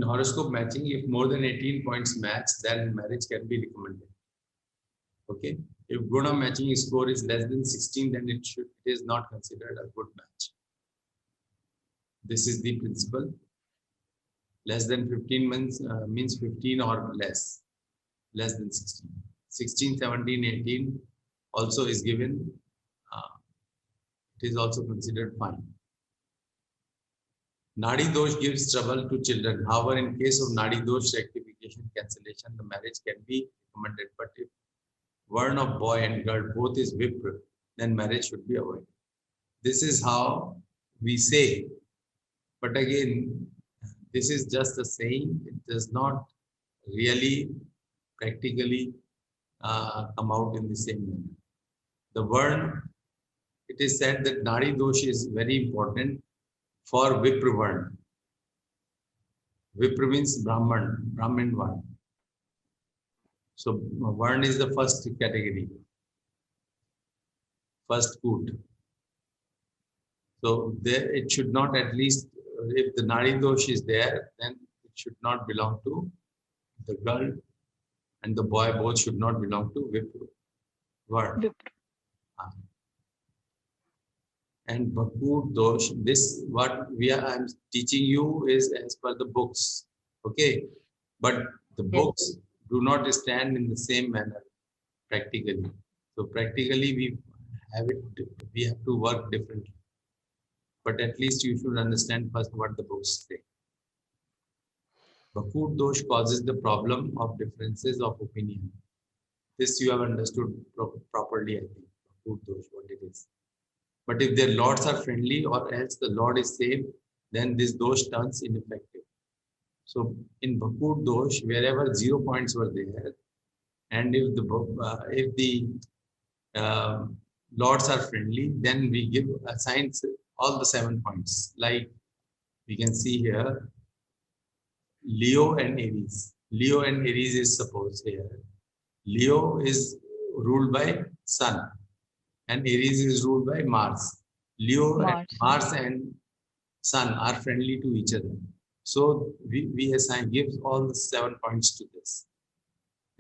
In horoscope matching, if more than 18 points match, then marriage can be recommended. Okay. If Guna matching score is less than 16, then it is not considered a good match. This is the principle. Less than 15 means 15 or less. Less than 16. 16, 17, 18 also is given. It is also considered fine. Nadi dosh gives trouble to children. However, in case of Nadi dosh rectification cancellation, the marriage can be recommended. But if word of boy and girl both is Vipra, then marriage should be avoided. This is how we say. But again, this is just a saying. It does not really practically come out in the same manner. The word, it is said that Nadi dosh is very important for Vipra Varn. Vipra means Brahman Varn. So Varn is the first category, first coot. So there it should not, at least if the Nadi dosh is there, then it should not belong to the girl, and the boy both should not belong to Vipra Varn. And Bhakur dosh, this what I'm teaching you is as per the books. Okay. But the books do not stand in the same manner practically. So practically we have to work differently. But at least you should understand first what the books say. Bhakur dosh causes the problem of differences of opinion. This you have understood properly, I think. Bhakur dosh, what it is. But if their lords are friendly or else the lord is same, then this dosh turns ineffective. So in Bhakur dosh, wherever 0 points were there, and if the lords are friendly, then we assign all the 7 points. Like we can see here, Leo and Aries. Leo and Aries is supposed here. Leo is ruled by Sun, and Aries is ruled by Mars. Mars and Sun are friendly to each other. So we give all the 7 points to this.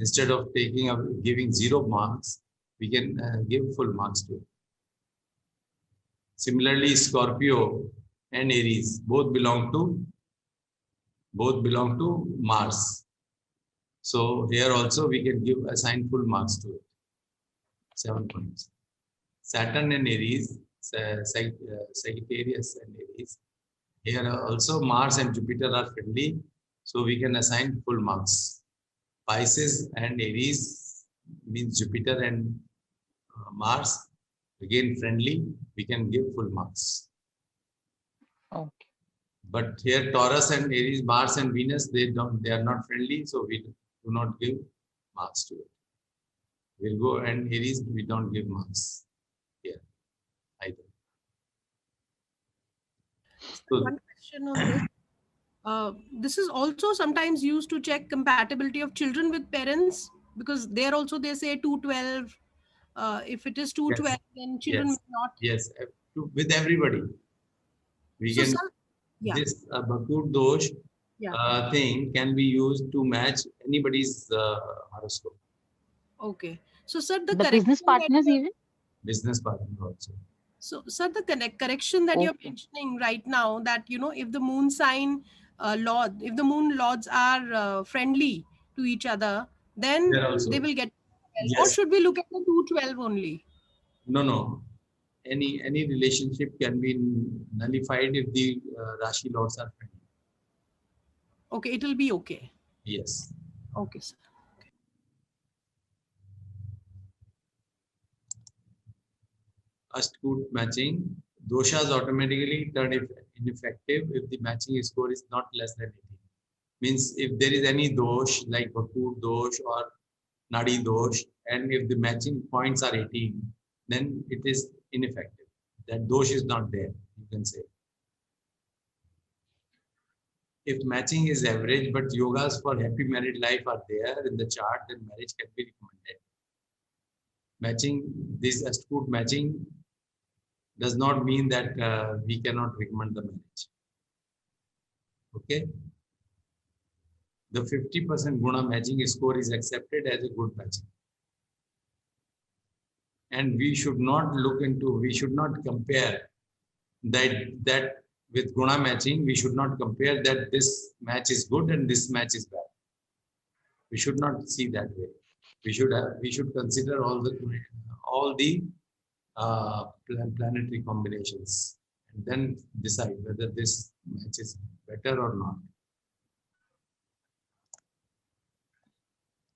Instead of giving 0 marks, we can give full marks to it. Similarly, Scorpio and Aries both belong to Mars. So here also we can assign full marks to it. 7 points. Saturn and Aries, Sagittarius and Aries. Here also Mars and Jupiter are friendly, so we can assign full marks. Pisces and Aries means Jupiter and Mars, again friendly, we can give full marks. Okay. But here Taurus and Aries, Mars and Venus, they are not friendly, so we do not give marks to it. Virgo and Aries, we don't give marks here either. So, one question on this. This is also sometimes used to check compatibility of children with parents, because there also they say 212. If it is 212, then children may not. Yes, with everybody. We can. This Bhakur dosh thing can be used to match anybody's horoscope. Okay. So, sir, the business partners even? Business partner also. So, sir, the correction that you're mentioning right now, that, if the moon sign if the moon lords are friendly to each other, then they will get 12. Or should we look at the 212 only? No. Any relationship can be nullified if the Rashi lords are friendly. Okay, it will be okay. Yes. Okay, sir. Ashtakoot matching, doshas automatically turn ineffective if the matching score is not less than 18. Means if there is any dosh like Bhakur dosh or Nadi dosh, and if the matching points are 18, then it is ineffective. That dosh is not there, you can say. If matching is average, but yogas for happy married life are there in the chart, then marriage can be recommended. Matching, this Ashtakoot matching does not mean that we cannot recommend the marriage. Okay. the 50% Guna matching score is accepted as a good matching. And we should not we should not compare that with Guna matching, we should not compare that this match is good and this match is bad. We should not see that way. We should consider all the planetary combinations and then decide whether this match is better or not.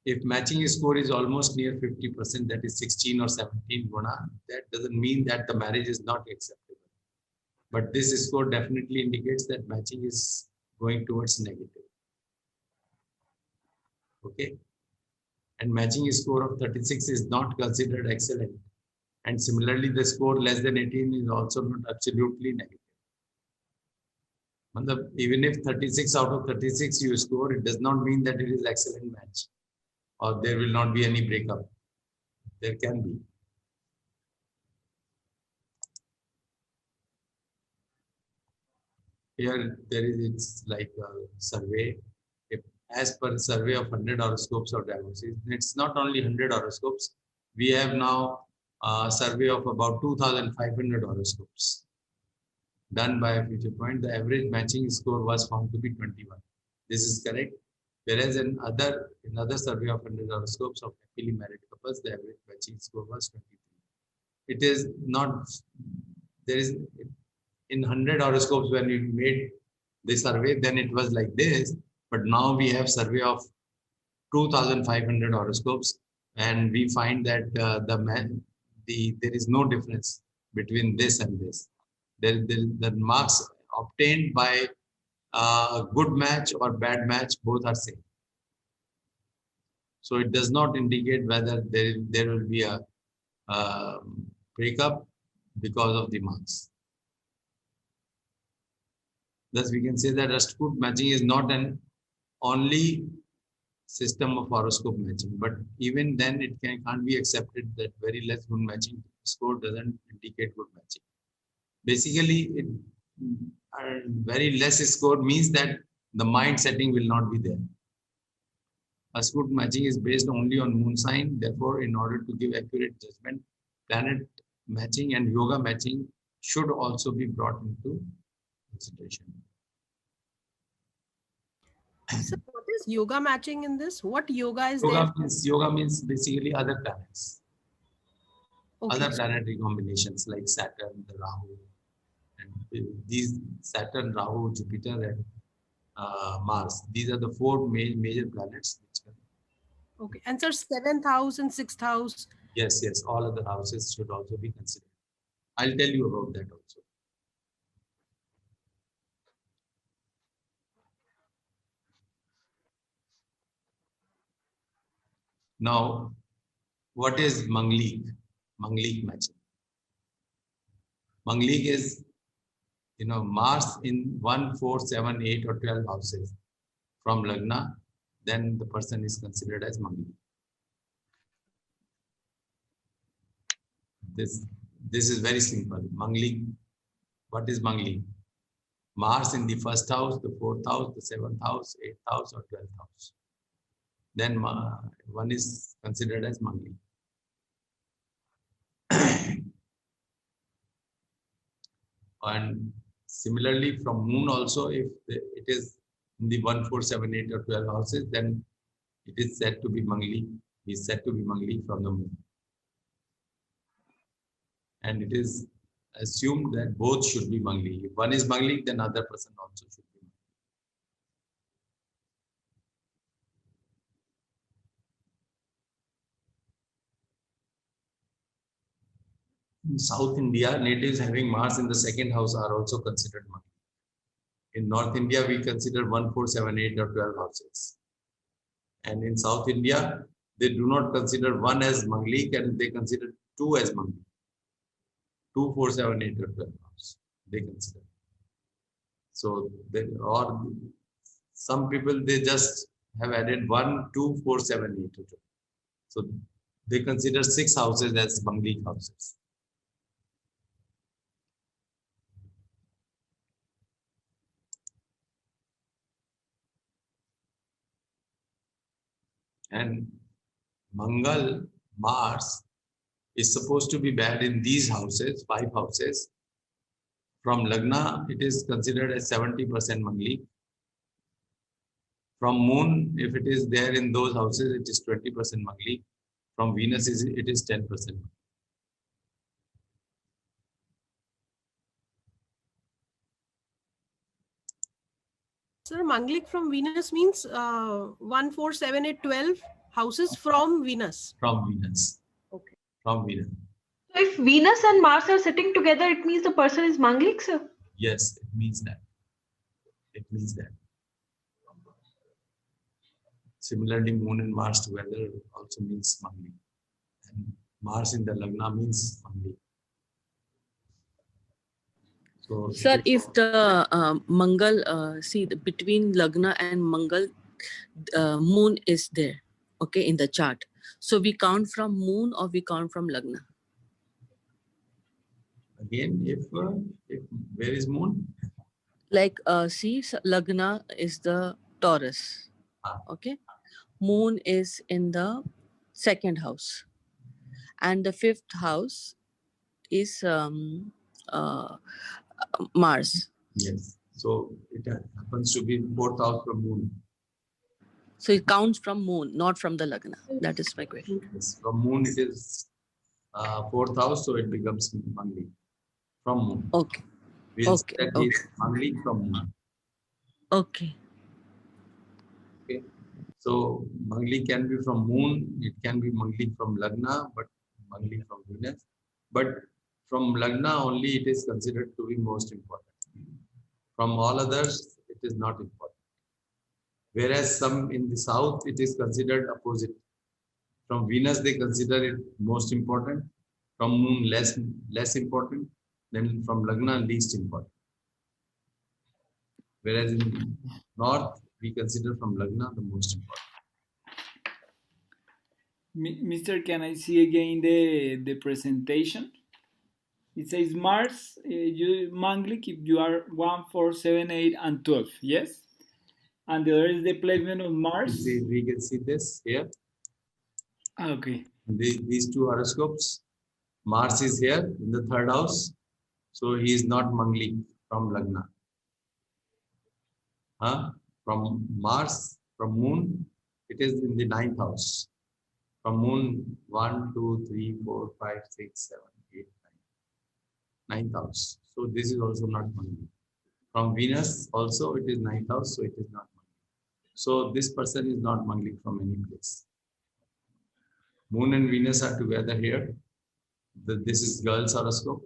If matching score is almost near 50%, that is 16 or 17 Guna, that doesn't mean that the marriage is not acceptable. But this score definitely indicates that matching is going towards negative. Okay. And matching score of 36 is not considered excellent. And similarly, the score less than 18 is also not absolutely negative. Even if 36 out of 36 you score, it does not mean that it is excellent match or there will not be any breakup. There can be. Here there is, it's like a survey. As per survey of 100 horoscopes of divorces, it's not only 100 horoscopes. We have now a survey of about 2,500 horoscopes done by a Future Point. The average matching score was found to be 21. This is correct. Whereas in other survey of 100 horoscopes of happily married couples, the average matching score was 23. It is not, there is, in 100 horoscopes when we made the survey, then it was like this. But now we have survey of 2,500 horoscopes, and we find that there is no difference between this and this. The marks obtained by a good match or bad match, both are same. So it does not indicate whether there will be a breakup because of the marks. Thus, we can say that Ashtakoot matching is not an only system of horoscope matching, but even then it can't be accepted that very less good matching score doesn't indicate good matching. Basically, very less score means that the mind setting will not be there. Ashtakoot matching is based only on moon sign. Therefore, in order to give accurate judgment, planet matching and yoga matching should also be brought into consideration. So what is yoga matching in this? What yoga is yoga means basically other planets. Okay. Other planetary combinations like Saturn, the Rahu, and these Saturn, Rahu, Jupiter, and Mars. These are the four major planets. Okay. And sir, 7th house and 6th house. Yes, all other houses should also be considered. I'll tell you about that also. Now, what is Manglik? Manglik matching. Manglik is, Mars in 1, 4, 7, 8 or 12 houses from Lagna, then the person is considered as Manglik. This is very simple. Manglik, what is Manglik? Mars in the 1st house, the 4th house, the 7th house, 8th house or 12th house. Then one is considered as Manglik. And similarly from moon also, if it is in the 1, 4, 7, 8 or 12 houses, then it is said to be Manglik. He is said to be Manglik from the moon. And it is assumed that both should be Manglik. If one is Manglik, then other person also should be Manglik. In South India, natives having Mars in the 2nd house are also considered Manglik. In North India, we consider 1, 4, 7, 8 or 12 houses. And in South India, they do not consider 1 as Manglik and they consider 2 as Manglik. 2, 4, 7, 8 or 12 houses, they consider. So, some people, they just have added 1, 2, 4, 7, 8 or 12. So, they consider 6 houses as Manglik houses. And Mangal, Mars, is supposed to be bad in these houses, 5 houses. From Lagna, it is considered as 70% Manglik. From Moon, if it is there in those houses, it is 20% Manglik. From Venus, it is 10%. Sir, Manglik from Venus means 1, 4, 7, 8, 12 houses from Venus. From Venus. Okay. From Venus. So if Venus and Mars are sitting together, it means the person is Manglik, sir? Yes, it means that. It means that. Similarly, Moon and Mars together also means Manglik. And Mars in the Lagna means Manglik. So, Sir, if the Mangal, between Lagna and Mangal, Moon is there, okay, in the chart. So we count from Moon or we count from Lagna? Again, if where is Moon? Like, Lagna is the Taurus, okay? Moon is in the 2nd house. And the 5th house is Mars. Yes. So it happens to be 4th house from Moon. So it counts from Moon, not from the Lagna. That is my question. Yes. From Moon, it is 4th house, so it becomes Manglik. From Moon. Okay. We'll Okay. say that Okay. is Manglik from Moon. Okay. Okay. So Manglik can be from Moon, it can be Manglik from Lagna, but Manglik from Venus. But from Lagna only it is considered to be most important. From all others, it is not important. Whereas some in the south, it is considered opposite. From Venus, they consider it most important. From Moon, less important. Then from Lagna, least important. Whereas in north, we consider from Lagna the most important. Mr. Can I see again the presentation? It says Mars, Manglik, if you are 1, 4, 7, 8, and 12, yes? And the other is the placement of Mars. We can see this here. Okay. These two horoscopes. Mars is here in the 3rd house. So he is not Manglik from Lagna. From Mars, from Moon, it is in the 9th house. From Moon, 1, 2, 3, 4, 5, 6, 7, 8, 9. 9th house. So this is also not Manglik. From Venus, also it is 9th house, so it is not Manglik. So this person is not Manglik from any place. Moon and Venus are together here. This is girl's horoscope.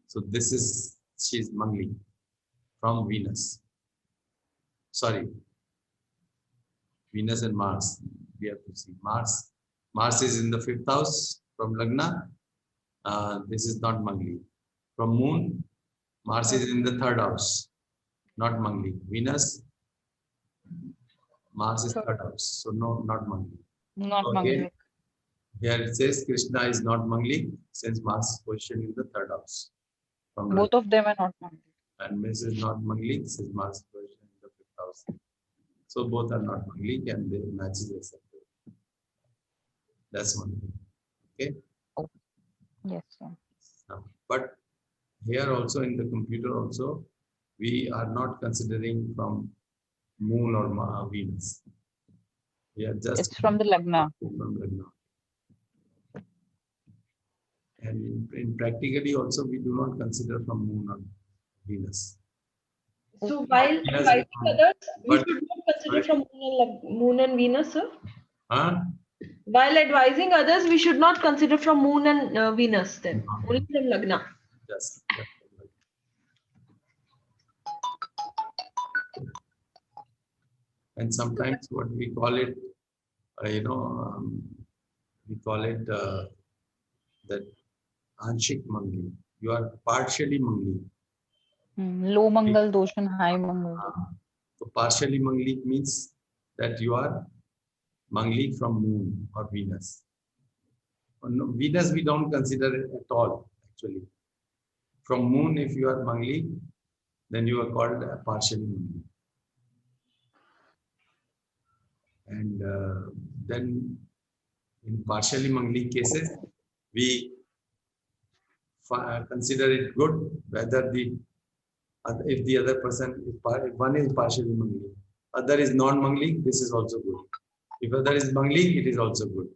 So this is, she's Manglik from Venus. Sorry. Venus and Mars. We have to see Mars. Mars is in the 5th house from Lagna. This is not Manglik. From Moon, Mars is in the 3rd house, not Manglik. Venus, Mars is 3rd house, so no, not Manglik. Not Okay. Manglik. Here it says Krishna is not Manglik since Mars position in the 3rd house. From Both of them are not Manglik. and Miss is not Manglik since Mars position in the 5th house. So both are not Manglik and their match is accepted. That's one thing. Okay. Yes, sir. But here also in the computer also, we are not considering from Moon or Venus. We are just It's from the Lagna. from Lagna. And in practically also, we do not consider from Moon or Venus. So while Yes, advising others, we but- should not consider from Moon and Venus, sir? Huh? While advising others, we should not consider from Moon and Venus then, only from Lagna. Yes. And sometimes what we call it, we call it that Anshik Mangli. You are partially Mangli. Low Mangal dosh and high Mangal. So partially Manglik means that you are Manglik from Moon or Venus. No, Venus we don't consider it at all actually. From Moon, if you are Manglik, then you are called partially Manglik. And then in partially Manglik cases, we consider it good whether if the other person is if one is partially Manglik, other is non-Manglik, this is also good. If other is Manglik, it is also good.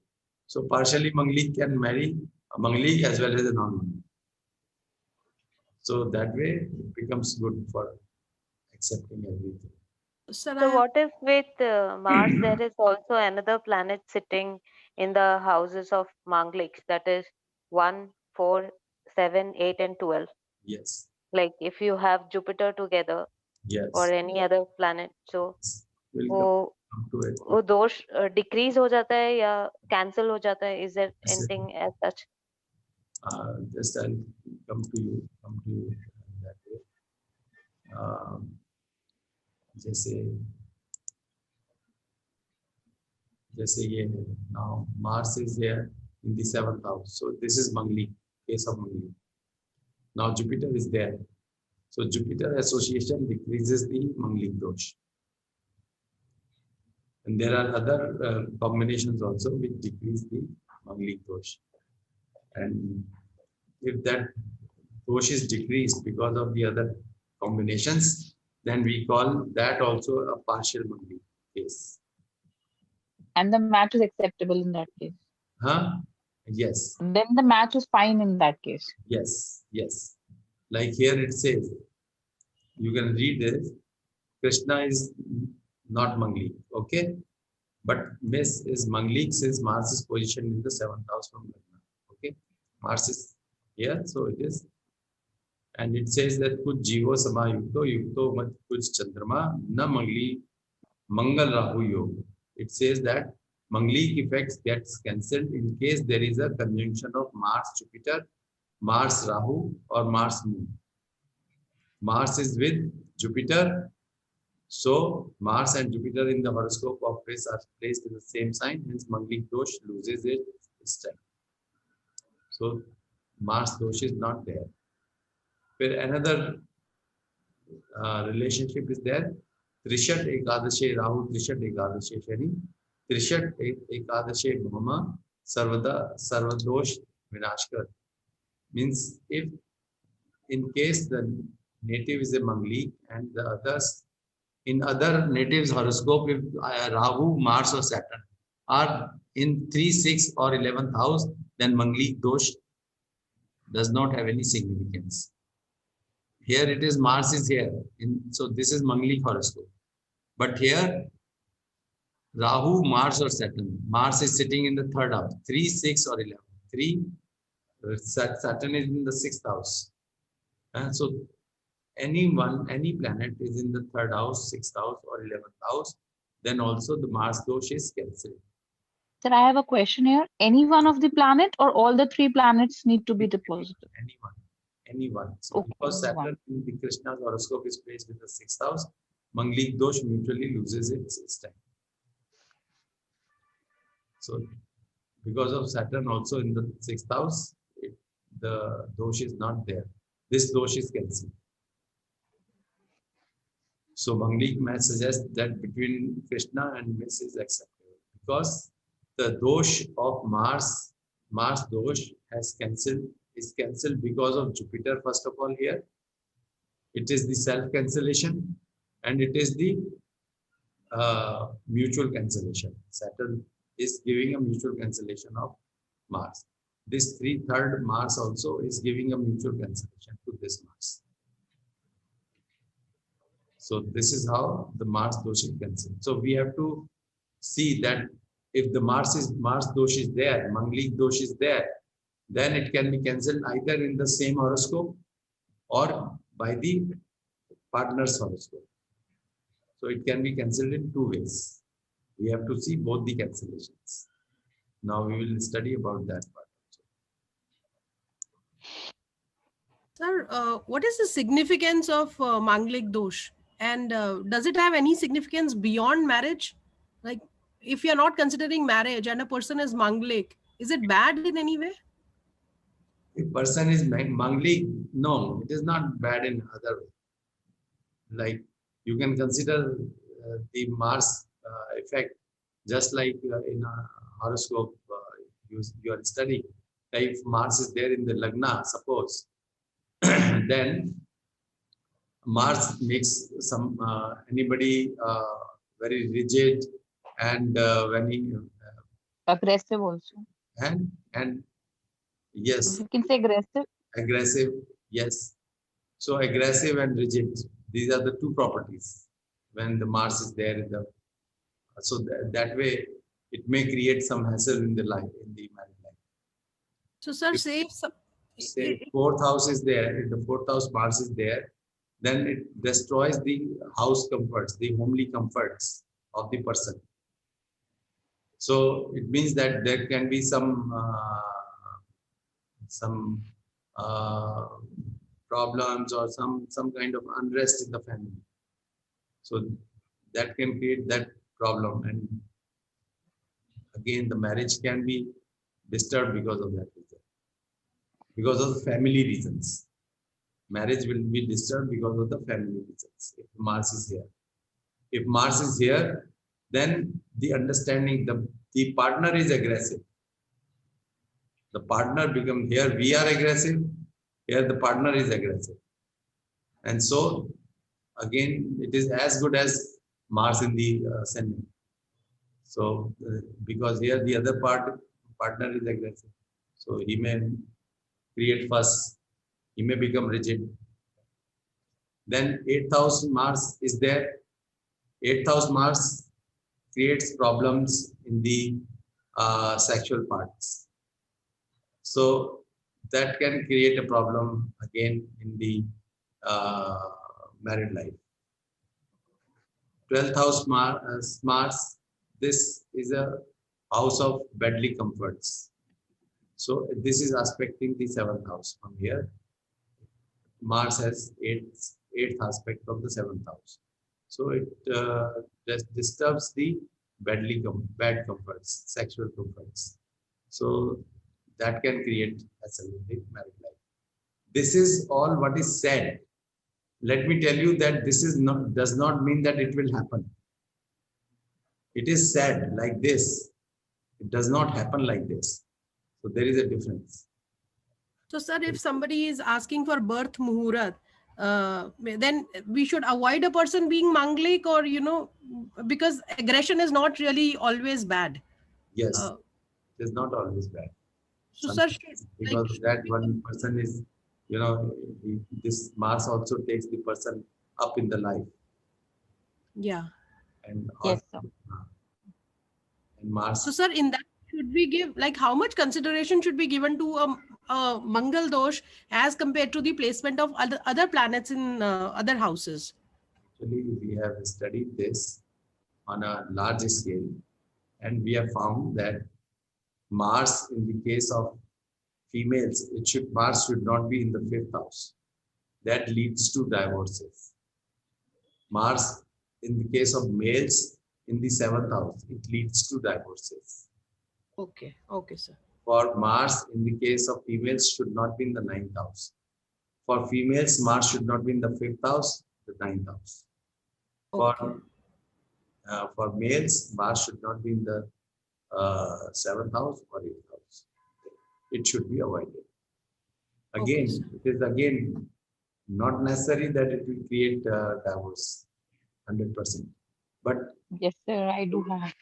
So partially Manglik can marry a Manglik as well as a non-Manglik. So that way it becomes good for accepting everything. Sir, So what if with Mars there is also another planet sitting in the houses of Manglik, that is 1, 4, 7, 8 and 12. Yes. Like if you have Jupiter together Yes. or any other planet, so We'll वो come to it. वो दोष decrease हो जाता है या cancel हो जाता है? Is there Yes, sir. anything as such? Just I'll come to you that way. जैसे ये है, now Mars is there in the 7th house, so this is Manglik, case of Manglik. Now Jupiter is there, so Jupiter association decreases the Manglik dosh, and there are other combinations also which decrease the Manglik dosh, and if that dosh is decreased because of the other combinations, then we call that also a partial Manglik case. And the match is acceptable in that case. Huh? Yes. Then the match is fine in that case. Yes. Yes. Like here it says, you can read this. Krishna is not Manglik, okay? But Miss is Manglik since Mars is positioned in the 7th house from Lagna. Okay? Mars is here, so it is. And it says that Kuch Jivo Sama Yukto Mat Kuch Chandrama Na Mangli Mangal Rahu Yoga. It says that Manglik effects gets cancelled in case there is a conjunction of Mars Jupiter, Mars Rahu or Mars Moon. Mars is with Jupiter, so Mars and Jupiter in the horoscope of Chris are placed in the same sign, hence Manglik dosh loses its time. So Mars dosh is not there. But another relationship is there. Trishat Ekadashe Rahu, Trishat Ekadashe Shani, Trishat Ekadashe Bhama, Sarvadosh Vinashkar. Means if in case the native is a Manglik and the others, in other natives horoscope, if Rahu, Mars or Saturn are in 3, 6 or 11th house, then Manglik dosh does not have any significance. Here it is Mars is here, so this is Manglik horoscope. But here, Rahu, Mars or Saturn. Mars is sitting in the 3rd house, 3, 6 or 11. 3, Saturn is in the 6th house. So any planet is in the 3rd house, 6th house or 11th house, then also the Mars dosh is cancelled. Sir, I have a question here. Any one of the planet or all the 3 planets need to be deposited? Anyone. So Okay, because Saturn in the Krishna's horoscope is placed in the 6th house, Manglik dosh mutually loses its time. So because of Saturn also in the 6th house, the dosh is not there. This dosh is cancelled. So Manglik match suggests that between Krishna and Miss is acceptable because the dosh of Mars dosh is cancelled because of Jupiter. First of all, here it is the self cancellation and it is the mutual cancellation. Saturn is giving a mutual cancellation of Mars. This 3/3 Mars also is giving a mutual cancellation to this Mars. So this is how the Mars dosh is cancelled. So we have to see that if the Mars dosh is there, Manglik dosh is there, then it can be cancelled either in the same horoscope or by the partner's horoscope. So it can be cancelled in 2 ways. We have to see both the cancellations. Now we will study about that part. Sir, what is the significance of Manglik dosh? And does it have any significance beyond marriage? Like, if you're not considering marriage and a person is Manglik, is it bad in any way? If person is Manglik, no, it is not bad in other way. Like you can consider the Mars effect Just like in a horoscope, you are studying. If Mars is there in the Lagna, suppose, then Mars makes some anybody very rigid and when he Aggressive also. and yes, You can say aggressive. aggressive, yes. So aggressive and rigid, these are the two properties when the Mars is there in the, so that way it may create some hassle in the life, in the married life. So, sir, If, say if some, say fourth house is there, if the fourth house Mars is there, then it destroys the house comforts, the homely comforts of the person. So it means that there can be some uh, problems or some kind of unrest in the family. So that can create that problem, and again the marriage can be disturbed because of that reason, because of the family reasons. Marriage will be disturbed because of the family reasons if Mars is here. If Mars is here, then the understanding, the partner is aggressive. The partner become, here we are aggressive, here the partner is aggressive. And so again, it is as good as Mars in the ascendant. So because here the other partner is aggressive. So he may create fuss, he may become rigid. Then 8th house Mars is there. 8th house Mars creates problems in the sexual parts. So that can create a problem again in the married life. 12th house Mars, this is a house of bedly comforts. So this is aspecting the 7th house from here. Mars has 8th aspect of the 7th house. So it just disturbs the bad comforts, sexual comforts. So that can create a married life. This is all what is said. Let me tell you that this is not, does not mean that it will happen. It is said like this. It does not happen like this. So there is a difference. So, sir, if somebody is asking for birth muhurat, then we should avoid a person being Manglik, or, because aggression is not really always bad. Yes, it is not always bad. So, sir, because that one person is, this Mars also takes the person up in the life. Yeah. And yes, sir. And Mars. So, sir, in that, should we give, like, how much consideration should be given to a Mangal dosh as compared to the placement of other planets in other houses? Actually, we have studied this on a large scale, and we have found that Mars, in the case of females, Mars should not be in the 5th house. That leads to divorces. Mars, in the case of males, in the 7th house, it leads to divorces. Okay, okay, sir. For Mars, in the case of females, should not be in the 9th house. For females, Mars should not be in the 5th house, the 9th house. Okay. For males, Mars should not be in the 7th house or 8th house. It should be avoided. Again, okay, it is again not necessary that it will create divorce 100%. But yes, sir, I do have.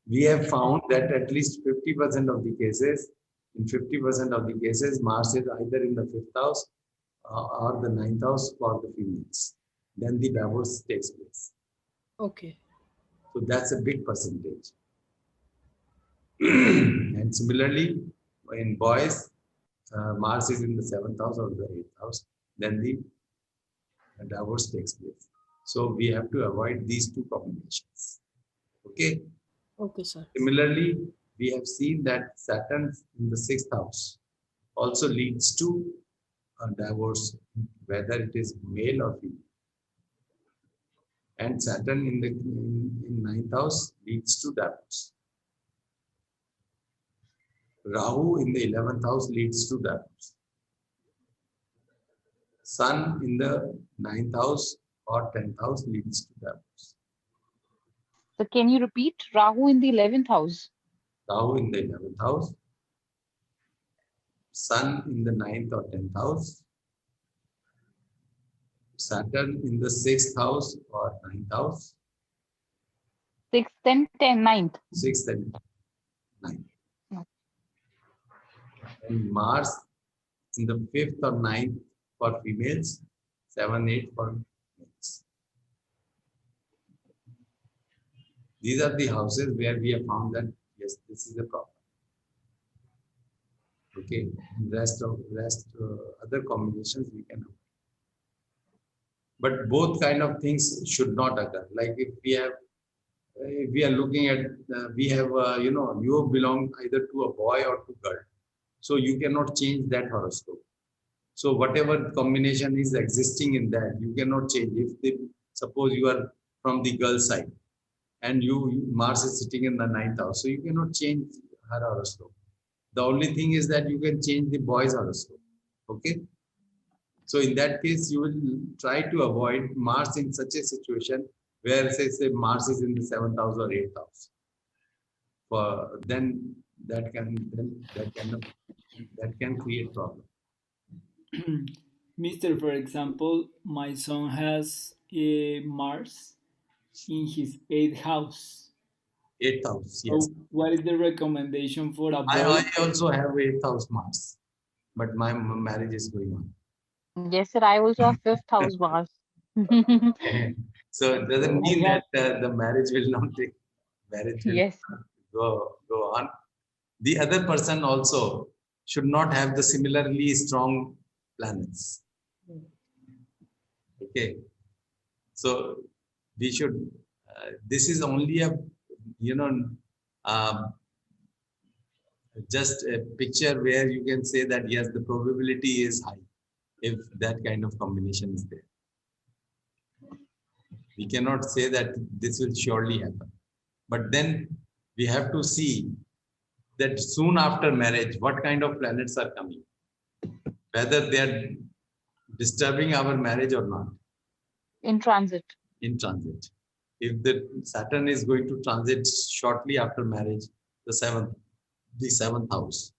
we have found that at least 50% of the cases, in 50% of the cases, Mars is either in the 5th house or the 9th house for the females. Then the divorce takes place. Okay. So that's a big percentage. And similarly, in boys, Mars is in the 7th house or the 8th house, then the divorce takes place. So we have to avoid these two combinations. Okay. Okay, sir. Similarly, we have seen that Saturn in the 6th house also leads to a divorce, whether it is male or female. And Saturn in 9th house leads to divorce. Rahu in the 11th house leads to divorce. Sun in the 9th house or 10th house leads to divorce. So can you repeat? Rahu in the 11th house. Rahu in the 11th house. Sun in the 9th or 10th house. Saturn in the 6th house or 9th house. 6th and 9th. 6th and 9th. No. And Mars in the 5th or 9th for females, 7, 8 for males. These are the houses where we have found that yes, this is a problem. Okay, rest other combinations we can avoid. But both kind of things should not occur. Like if we are looking at, we have, you belong either to a boy or to girl. So you cannot change that horoscope. So whatever combination is existing in that, you cannot change. If suppose you are from the girl side and Mars is sitting in the 9th house, so you cannot change her horoscope. The only thing is that you can change the boy's horoscope. Okay. So in that case, you will try to avoid Mars in such a situation where say Mars is in the 7th house or 8th house. Then that can create problem. Mr. For example, my son has a Mars in his 8th house. 8th house, yes. So what is the recommendation for a boy? I also have 8th house Mars, but my marriage is going on. Yes, sir. I also have 5th house Mars. So it doesn't mean that the marriage will not take. Marriage will Yes. go on. The other person also should not have the similarly strong planets. Okay. So we should. This is only a just a picture where you can say that yes, the probability is high if that kind of combination is there. We cannot say that this will surely happen. But then we have to see that soon after marriage, what kind of planets are coming, whether they are disturbing our marriage or not. In transit. In transit. If the Saturn is going to transit shortly after marriage, the seventh house,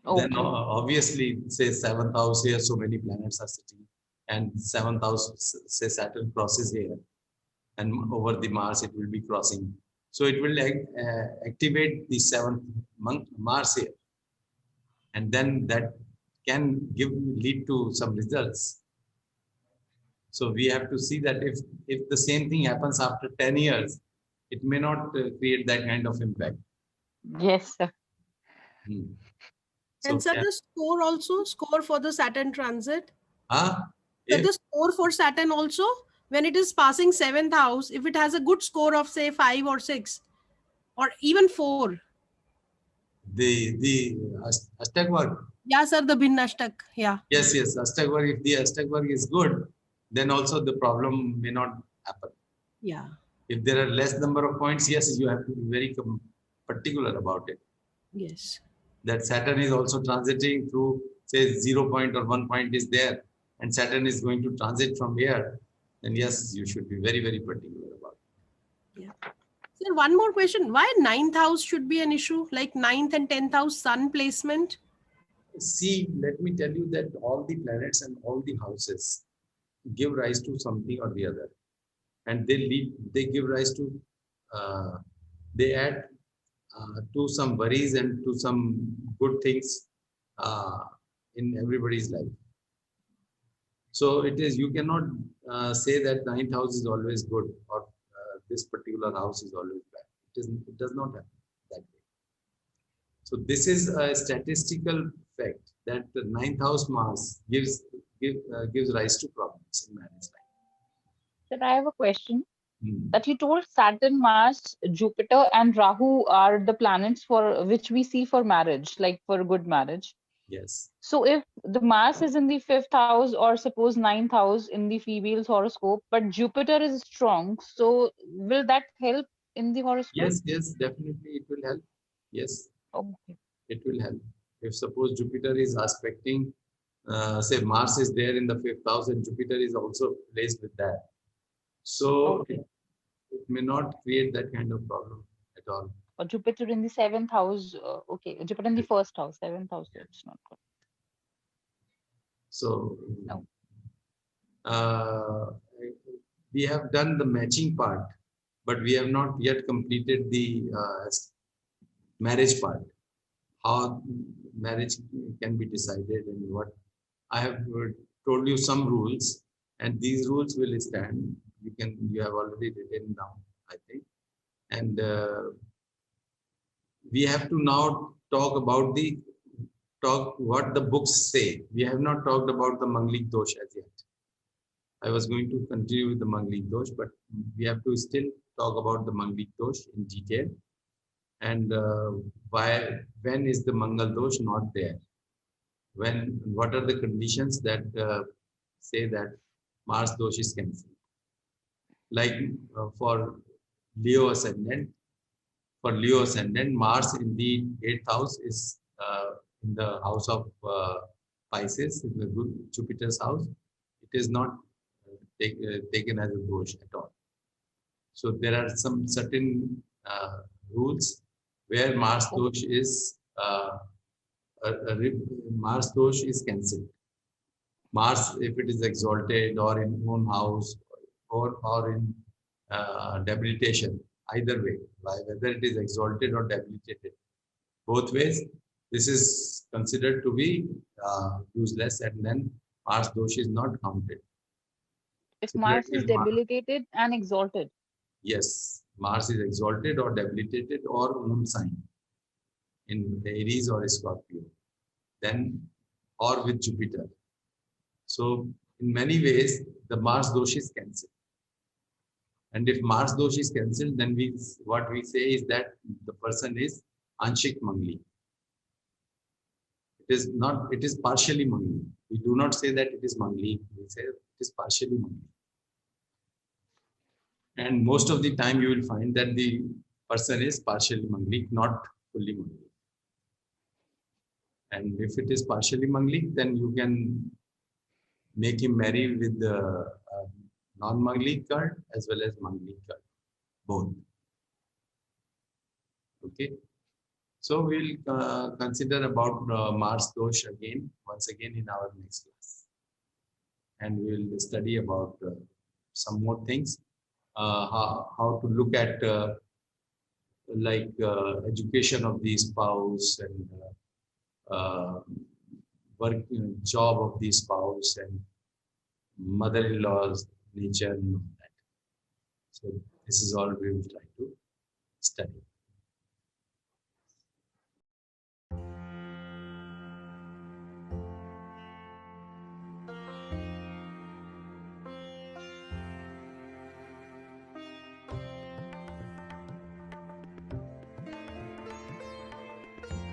Okay. then obviously, say 7th house here, so many planets are sitting, and 7th house, say Saturn crosses here, and over the Mars it will be crossing. So it will activate the 7th Mars here, and then that can lead to some results. So we have to see that if the same thing happens after 10 years, it may not create that kind of impact. Yes, sir. So, And sir, the score for the Saturn transit. So the score for Saturn also, when it is passing 7th house, if it has a good score of say 5 or 6 or even 4. The Ashtakoot. Yeah, sir, the Bhinnashtak. Yeah. Yes, Ashtakoot. If the Ashtakoot is good, then also the problem may not happen. Yeah. If there are less number of points, yes, you have to be very particular about it. Yes. That Saturn is also transiting through, say, 0 point or 1 point is there, and Saturn is going to transit from here, then yes, you should be very, very particular about it. Yeah. Sir, one more question. Why 9th house should be an issue? Like 9th and 10th house sun placement? See, let me tell you that all the planets and all the houses give rise to something or the other. And they give rise to, they add to some worries and to some good things in everybody's life. So it is, you cannot say that 9th house is always good or this particular house is always bad. It does not happen that way. So this is a statistical fact that the 9th house Mars gives rise to problems in marriage life. Sir, I have a question. That you told Saturn, Mars, Jupiter, and Rahu are the planets for which we see for marriage, like for good marriage. Yes. So if the Mars is in the 5th house or suppose 9th house in the female's horoscope, but Jupiter is strong, so will that help in the horoscope? Yes, definitely it will help. Yes. Okay. It will help. If suppose Jupiter is aspecting, say Mars is there in the 5th house and Jupiter is also placed with that. So okay. it may not create that kind of problem at all. Or Jupiter in the 7th house. Okay, Jupiter in the 1st house, 7th house. It's not good. So No. we have done the matching part, but we have not yet completed the marriage part. How marriage can be decided and what. I have told you some rules, and these rules will stand. You have already written down, I think, and we have to now talk about what the books say. We have not talked about the Manglik dosh as yet. I was going to continue with the Manglik dosh, but we have to still talk about the Manglik dosh in detail. And when is the Mangal dosh not there? What are the conditions that say that Mars dosh is cancelled? Like for Leo ascendant, Mars in the 8th house is in the house of Pisces, in the good Jupiter's house. It is not taken as a dosh at all. So there are some certain rules where Mars dosh is Mars dosh is cancelled. Mars, if it is exalted or in own house or in debilitation, either way, whether it is exalted or debilitated, both ways, this is considered to be useless, and then Mars dosh is not counted. If Mars is debilitated and exalted. Yes, Mars is exalted or debilitated or moon sign in Aries or Scorpio, then or with Jupiter. So in many ways, the Mars dosh is cancelled. And if Mars dosh is cancelled, then what we say is that the person is Anshik Mangli. It is partially Mangli. We do not say that it is Mangli. We say it is partially Mangli. And most of the time you will find that the person is partially Manglik, not fully Manglik. And if it is partially Manglik, then you can make him marry with the non-Manglik card as well as Manglik card, both. Okay. So we'll consider about Mars dosh once again in our next class. And we'll study about some more things. How to look at education of the spouse and work job of the spouse and mother-in-law's nature and all that. So this is all we will try to study.